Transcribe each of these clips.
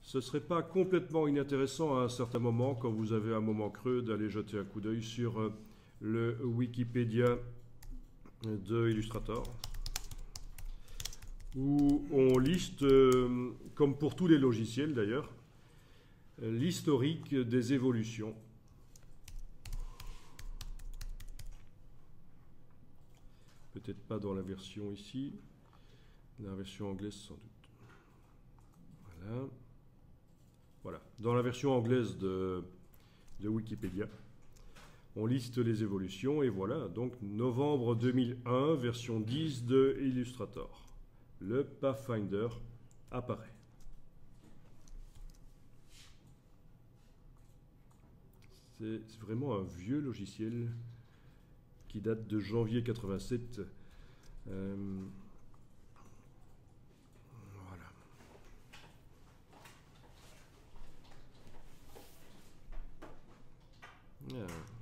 Ce ne serait pas complètement inintéressant à un certain moment, quand vous avez un moment creux, d'aller jeter un coup d'œil sur le Wikipédia de Illustrator, où on liste, comme pour tous les logiciels d'ailleurs, l'historique des évolutions. Peut-être pas dans la version ici, la version anglaise sans doute. Voilà. Voilà. Dans la version anglaise de Wikipédia, on liste les évolutions et voilà, donc novembre 2001, version 10 de Illustrator. Le Pathfinder apparaît. C'est vraiment un vieux logiciel qui date de janvier 87. Voilà.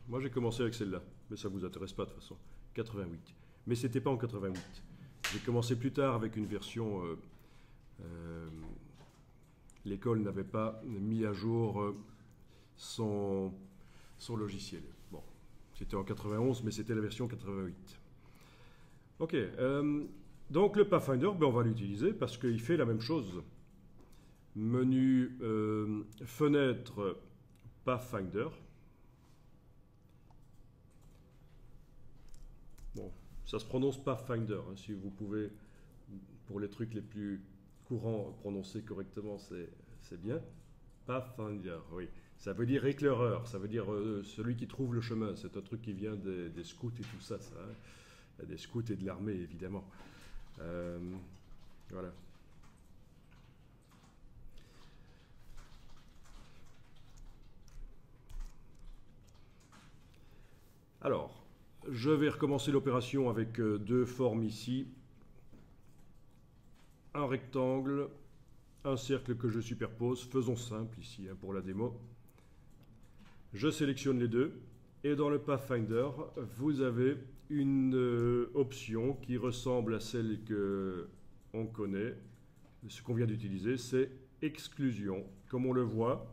Moi j'ai commencé avec celle-là, mais ça ne vous intéresse pas de toute façon. 88. Mais c'était pas en 88. J'ai commencé plus tard avec une version. L'école n'avait pas mis à jour son logiciel. Bon, c'était en 91, mais c'était la version 88. Ok, donc le Pathfinder, ben, on va l'utiliser parce qu'il fait la même chose. Menu fenêtre Pathfinder. Bon, ça se prononce Pathfinder, hein, si vous pouvez, pour les trucs les plus courants, prononcer correctement, c'est bien. Pathfinder, oui. Ça veut dire éclaireur, ça veut dire celui qui trouve le chemin. C'est un truc qui vient des scouts et tout ça, hein. Des scouts et de l'armée, évidemment. Voilà. Alors, je vais recommencer l'opération avec deux formes ici. Un rectangle, un cercle que je superpose. Faisons simple ici hein, pour la démo. Je sélectionne les deux. Et dans le Pathfinder, vous avez une option qui ressemble à celle qu'on connaît. Ce qu'on vient d'utiliser, c'est exclusion. Comme on le voit,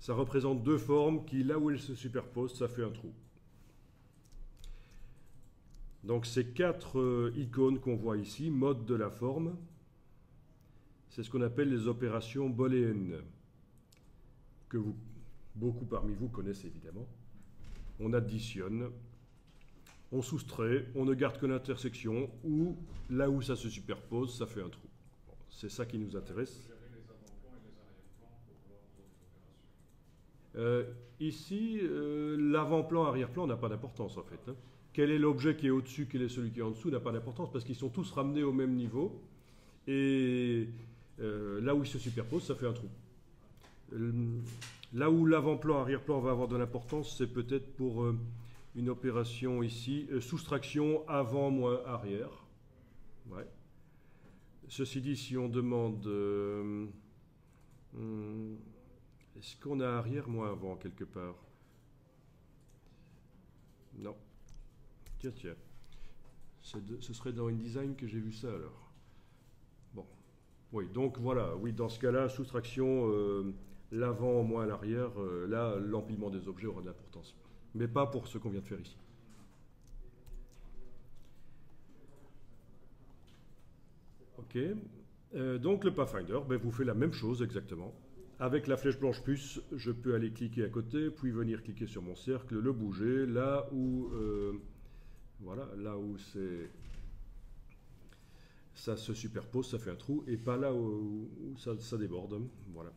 ça représente deux formes qui, là où elles se superposent, ça fait un trou. Donc ces quatre icônes qu'on voit ici, mode de la forme, c'est ce qu'on appelle les opérations booléennes, que beaucoup parmi vous connaissent évidemment. On additionne, on soustrait, on ne garde que l'intersection, ou là où ça se superpose, ça fait un trou. Bon, c'est ça qui nous intéresse. Ici, l'avant-plan, arrière-plan n'a pas d'importance en fait. Hein. Quel est l'objet qui est au-dessus, quel est celui qui est en dessous n'a pas d'importance parce qu'ils sont tous ramenés au même niveau. Et là où ils se superposent, ça fait un trou. Là où l'avant-plan, arrière-plan va avoir de l'importance, c'est peut-être pour une opération ici, soustraction avant moins arrière. Ouais. Ceci dit, si on demande... est-ce qu'on a arrière moins avant quelque part? Non. Tiens, tiens. Ce serait dans InDesign que j'ai vu ça alors. Bon. Oui, donc voilà. Oui, dans ce cas-là, soustraction, l'avant moins l'arrière, là, l'empilement des objets aura de l'importance. Mais pas pour ce qu'on vient de faire ici. Ok. Donc le Pathfinder, ben, vous fait la même chose exactement. Avec la flèche blanche plus, je peux aller cliquer à côté, puis venir cliquer sur mon cercle, le bouger, là où, voilà, là où ça se superpose, ça fait un trou, et pas là où ça déborde. Voilà.